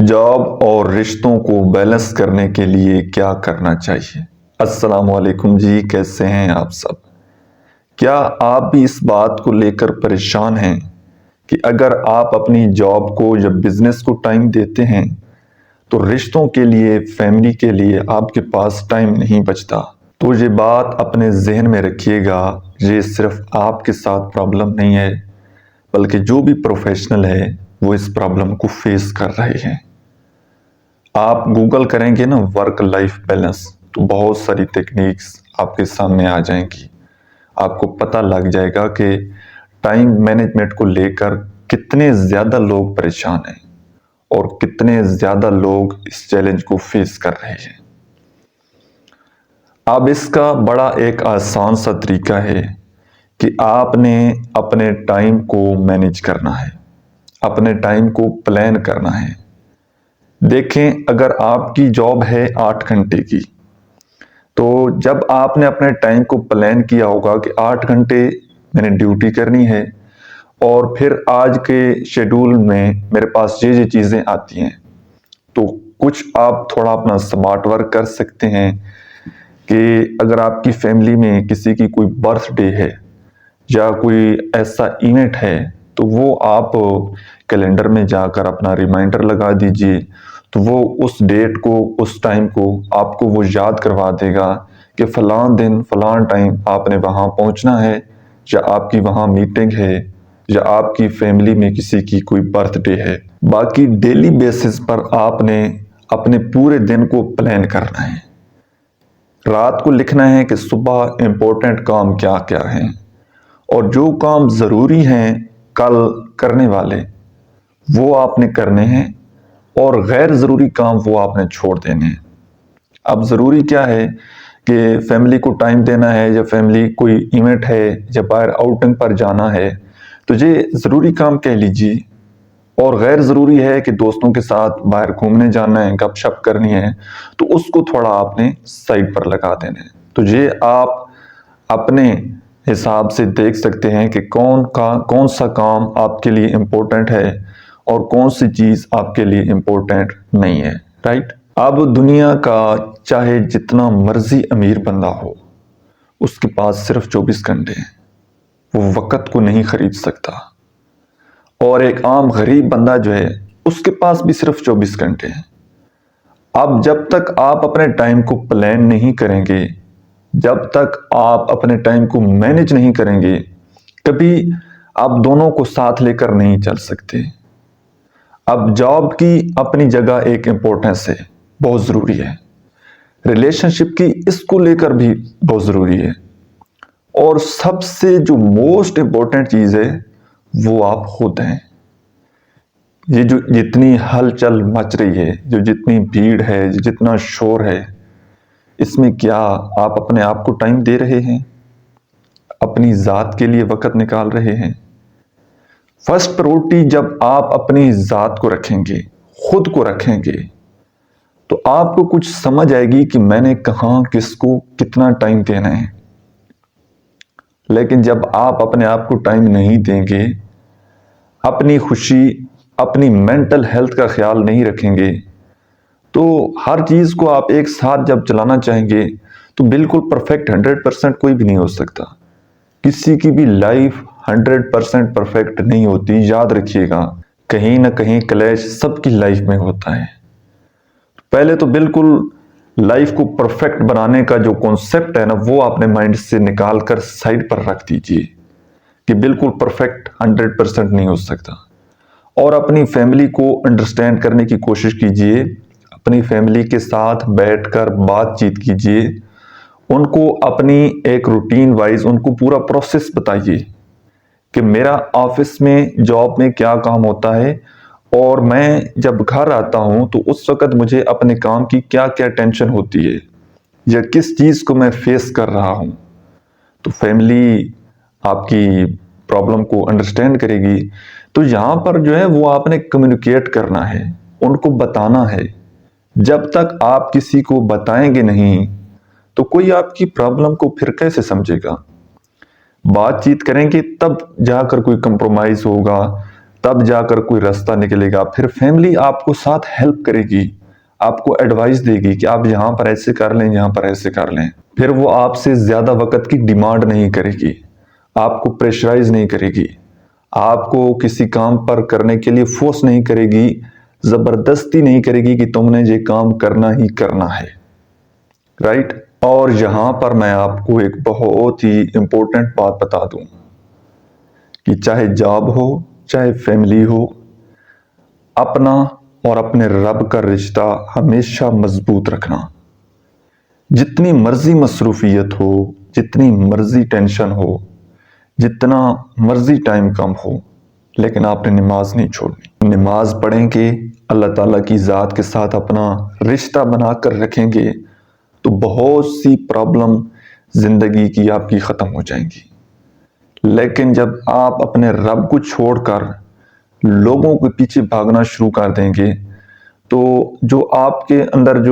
Job اور رشتوں کو بیلنس کرنے کے لیے کیا کرنا چاہیے؟ السلام علیکم جی، کیسے ہیں آپ سب؟ کیا آپ بھی اس بات کو لے کر پریشان ہیں کہ اگر آپ اپنی جاب کو یا بزنس کو ٹائم دیتے ہیں تو رشتوں کے لیے، فیملی کے لیے آپ کے پاس ٹائم نہیں بچتا؟ تو یہ بات اپنے ذہن میں رکھیے گا، یہ صرف آپ کے ساتھ پرابلم نہیں ہے بلکہ جو بھی پروفیشنل ہے وہ اس پرابلم کو فیس کر رہے ہیں۔ آپ گوگل کریں گے نا ورک لائف بیلنس تو بہت ساری ٹیکنیکس آپ کے سامنے آ جائیں گی۔ آپ کو پتہ لگ جائے گا کہ ٹائم مینجمنٹ کو لے کر کتنے زیادہ لوگ پریشان ہیں اور کتنے زیادہ لوگ اس چیلنج کو فیس کر رہے ہیں۔ اب اس کا بڑا ایک آسان سا طریقہ ہے کہ آپ نے اپنے ٹائم کو مینیج کرنا ہے، اپنے ٹائم کو پلان کرنا ہے۔ دیکھیں، اگر آپ کی جاب ہے 8 گھنٹے کی، تو جب آپ نے اپنے ٹائم کو پلان کیا ہوگا کہ 8 گھنٹے میں نے ڈیوٹی کرنی ہے اور پھر آج کے شیڈول میں میرے پاس یہ چیزیں آتی ہیں، تو کچھ آپ تھوڑا اپنا سمارٹ ورک کر سکتے ہیں کہ اگر آپ کی فیملی میں کسی کی کوئی برتھ ڈے ہے یا کوئی ایسا ایونٹ ہے تو وہ آپ کیلنڈر میں جا کر اپنا ریمائنڈر لگا دیجئے، تو وہ اس ڈیٹ کو، اس ٹائم کو آپ کو وہ یاد کروا دے گا کہ فلاں دن فلاں ٹائم آپ نے وہاں پہنچنا ہے، یا آپ کی وہاں میٹنگ ہے، یا آپ کی فیملی میں کسی کی کوئی برتھ ڈے ہے۔ باقی ڈیلی بیسس پر آپ نے اپنے پورے دن کو پلان کرنا ہے۔ رات کو لکھنا ہے کہ صبح امپورٹنٹ کام کیا کیا ہیں، اور جو کام ضروری ہیں کل کرنے والے وہ آپ نے کرنے ہیں، اور غیر ضروری کام وہ آپ نے چھوڑ دینے ہیں۔ اب ضروری کیا ہے کہ فیملی کو ٹائم دینا ہے، یا فیملی کوئی ایونٹ ہے، یا باہر آؤٹنگ پر جانا ہے تو یہ ضروری کام کہہ لیجیے، اور غیر ضروری ہے کہ دوستوں کے ساتھ باہر گھومنے جانا ہے، گپ شپ کرنی ہے، تو اس کو تھوڑا آپ نے سائڈ پر لگا دینا ہے۔ تو یہ آپ اپنے حساب سے دیکھ سکتے ہیں کہ کون سا کام آپ کے لیے امپورٹنٹ ہے اور کون سی چیز آپ کے لیے امپورٹنٹ نہیں ہے، رائٹ؟ اب دنیا کا چاہے جتنا مرضی امیر بندہ ہو، اس کے پاس صرف 24 گھنٹے ہیں، وہ وقت کو نہیں خرید سکتا۔ اور ایک عام غریب بندہ جو ہے اس کے پاس بھی صرف 24 گھنٹے ہیں۔ اب جب تک آپ اپنے ٹائم کو پلان نہیں کریں گے، جب تک آپ اپنے ٹائم کو مینج نہیں کریں گے، کبھی آپ دونوں کو ساتھ لے کر نہیں چل سکتے۔ اب جاب کی اپنی جگہ ایک امپورٹنس ہے، بہت ضروری ہے۔ ریلیشن شپ کی اس کو لے کر بھی بہت ضروری ہے، اور سب سے جو موسٹ امپورٹنٹ چیز ہے وہ آپ خود ہیں۔ یہ جو جتنی ہلچل مچ رہی ہے، جو جتنی بھیڑ ہے، جتنا شور ہے، اس میں کیا آپ اپنے آپ کو ٹائم دے رہے ہیں؟ اپنی ذات کے لیے وقت نکال رہے ہیں؟ فرسٹ پریورٹی جب آپ اپنی ذات کو رکھیں گے، خود کو رکھیں گے، تو آپ کو کچھ سمجھ آئے گی کہ میں نے کہاں کس کو کتنا ٹائم دینا ہے۔ لیکن جب آپ اپنے آپ کو ٹائم نہیں دیں گے، اپنی خوشی، اپنی مینٹل ہیلتھ کا خیال نہیں رکھیں گے، تو ہر چیز کو آپ ایک ساتھ جب چلانا چاہیں گے تو بالکل پرفیکٹ 100% کوئی بھی نہیں ہو سکتا۔ کسی کی بھی لائف 100% پرفیکٹ نہیں ہوتی، یاد رکھیے گا، کہیں نہ کہیں کلیش سب کی لائف میں ہوتا ہے۔ پہلے تو بالکل لائف کو پرفیکٹ بنانے کا جو کانسیپٹ ہے نا، وہ آپ نے مائنڈ سے نکال کر سائڈ پر رکھ دیجئے کہ بالکل پرفیکٹ 100% نہیں ہو سکتا۔ اور اپنی فیملی کو انڈرسٹینڈ کرنے کی کوشش کیجئے، اپنی فیملی کے ساتھ بیٹھ کر بات چیت کیجئے، ان کو اپنی ایک روٹین وائز ان کو پورا پروسیس بتائیے کہ میرا آفس میں، جاب میں کیا کام ہوتا ہے، اور میں جب گھر آتا ہوں تو اس وقت مجھے اپنے کام کی کیا کیا ٹینشن ہوتی ہے، یا کس چیز کو میں فیس کر رہا ہوں۔ تو فیملی آپ کی پرابلم کو انڈرسٹینڈ کرے گی۔ تو یہاں پر جو ہے وہ آپ نے کمیونیکیٹ کرنا ہے، ان کو بتانا ہے۔ جب تک آپ کسی کو بتائیں گے نہیں تو کوئی آپ کی پرابلم کو پھر کیسے سمجھے گا؟ بات چیت کریں گے تب جا کر کوئی کمپرومائز ہوگا، تب جا کر کوئی راستہ نکلے گا. پھر فیملی آپ کو ساتھ ہیلپ کرے گی, آپ کو ایڈوائس دے گی کہ آپ یہاں پر ایسے کر لیں, یہاں پر ایسے کر لیں. پھر وہ آپ سے زیادہ وقت کی ڈیمانڈ نہیں کرے گی, آپ کو پریشرائز نہیں کرے گی, آپ کو کسی کام پر کرنے کے لیے فورس نہیں کرے گی, زبردستی نہیں کرے گی کہ تم نے یہ کام کرنا ہی کرنا ہے. رائٹ. اور یہاں پر میں آپ کو ایک بہت ہی امپورٹنٹ بات بتا دوں کہ چاہے جاب ہو چاہے فیملی ہو, اپنا اور اپنے رب کا رشتہ ہمیشہ مضبوط رکھنا. جتنی مرضی مصروفیت ہو, جتنی مرضی ٹینشن ہو, جتنا مرضی ٹائم کم ہو, لیکن آپ نے نماز نہیں چھوڑنی. نماز پڑھیں گے, اللہ تعالیٰ کی ذات کے ساتھ اپنا رشتہ بنا کر رکھیں گے, تو بہت سی پرابلم زندگی کی آپ کی ختم ہو جائیں گی. لیکن جب آپ اپنے رب کو چھوڑ کر لوگوں کے پیچھے بھاگنا شروع کر دیں گے, تو جو آپ کے اندر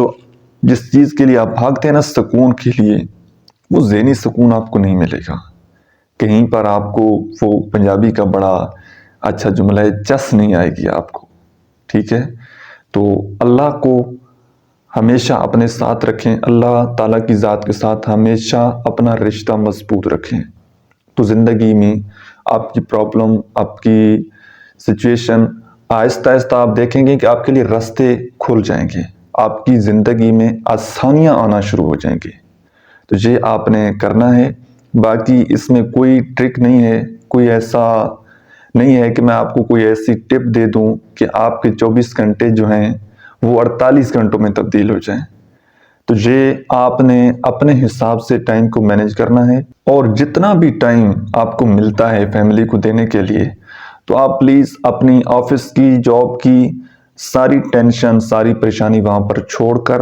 جس چیز کے لیے آپ بھاگتے ہیں نا, سکون کے لیے, وہ ذہنی سکون آپ کو نہیں ملے گا. کہیں پر آپ کو وہ پنجابی کا بڑا اچھا جملہ ہے, چس نہیں آئے گی آپ کو. ٹھیک ہے. تو اللہ کو ہمیشہ اپنے ساتھ رکھیں, اللہ تعالیٰ کی ذات کے ساتھ ہمیشہ اپنا رشتہ مضبوط رکھیں, تو زندگی میں آپ کی پرابلم, آپ کی سچویشن آہستہ آہستہ آپ دیکھیں گے کہ آپ کے لیے راستے کھل جائیں گے, آپ کی زندگی میں آسانیاں آنا شروع ہو جائیں گی. تو یہ آپ نے کرنا ہے. باقی اس میں کوئی ٹرک نہیں ہے, کوئی ایسا نہیں ہے کہ میں آپ کو کوئی ایسی ٹپ دے دوں کہ آپ کے 24 گھنٹے جو ہیں وہ 48 گھنٹوں میں تبدیل ہو جائیں. تو یہ آپ نے اپنے حساب سے ٹائم کو مینیج کرنا ہے, اور جتنا بھی ٹائم آپ کو ملتا ہے فیملی کو دینے کے لیے, تو آپ پلیز اپنی آفس کی, جاب کی ساری ٹینشن, ساری پریشانی وہاں پر چھوڑ کر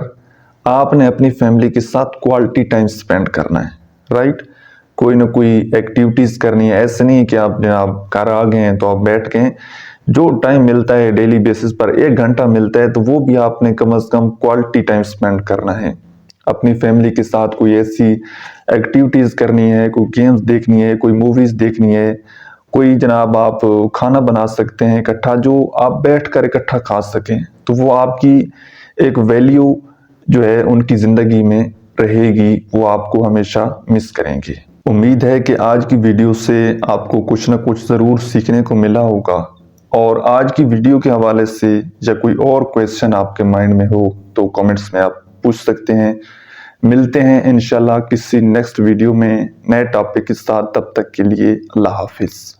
آپ نے اپنی فیملی کے ساتھ کوالٹی ٹائم سپینڈ کرنا ہے. رائٹ. کوئی نہ کوئی ایکٹیویٹیز کرنی ہے. ایسے نہیں کہ آپ جناب گھر آ گئے ہیں تو آپ بیٹھ گئے. جو ٹائم ملتا ہے ڈیلی بیسس پر 1 گھنٹہ ملتا ہے, تو وہ بھی آپ نے کم از کم کوالٹی ٹائم سپینڈ کرنا ہے. اپنی فیملی کے ساتھ کوئی ایسی ایکٹیویٹیز کرنی ہے, کوئی گیمز دیکھنی ہے, کوئی موویز دیکھنی ہے, کوئی جناب آپ کھانا بنا سکتے ہیں اکٹھا, جو آپ بیٹھ کر اکٹھا کھا سکیں, تو وہ آپ کی ایک ویلیو جو ہے ان کی زندگی میں رہے گی, وہ آپ کو ہمیشہ مس کریں گے. امید ہے کہ آج کی ویڈیو سے آپ کو کچھ نہ کچھ ضرور سیکھنے کو ملا ہوگا, اور آج کی ویڈیو کے حوالے سے یا کوئی اور کویسچن آپ کے مائنڈ میں ہو تو کمنٹس میں آپ پوچھ سکتے ہیں. ملتے ہیں انشاءاللہ کسی نیکسٹ ویڈیو میں نئے ٹاپک کے ساتھ. تب تک کے لیے اللہ حافظ.